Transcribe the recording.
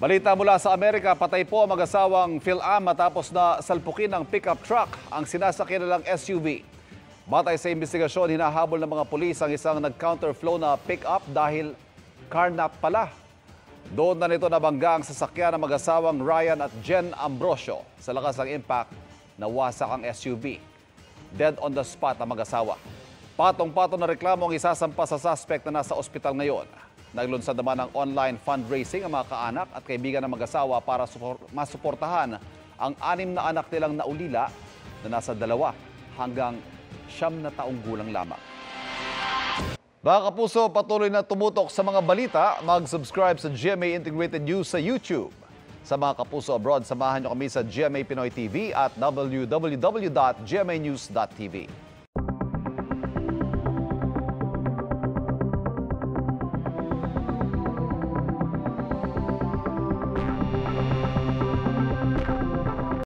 Balita mula sa Amerika, patay po ang mag-asawang Phil-Am matapos na salpukin ng pickup truck ang sinasakyan nilang SUV. Batay sa investigasyon, hinahabol ng mga pulis ang isang nag-counterflow na pickup dahil carnap pala. Doon na nito nabangga ang sasakyan ng mag-asawang Ryan at Jen Ambrosio. Sa lakas ng impact, nawasak ang SUV. Dead on the spot ang mag-asawa. Patong-patong na reklamo ang isasampa sa suspect na nasa ospital ngayon. Naglunsad naman ng online fundraising ang mga kaanak at kaibigan ng mag-asawa para masuportahan ang 6 na anak nilang naulila na nasa 2 hanggang 9 na taong gulang lamang. Mga kapuso, patuloy na tumutok sa mga balita. Mag-subscribe sa GMA Integrated News sa YouTube. Sa mga kapuso abroad, samahan niyo kami sa GMA Pinoy TV at www.gmanews.tv.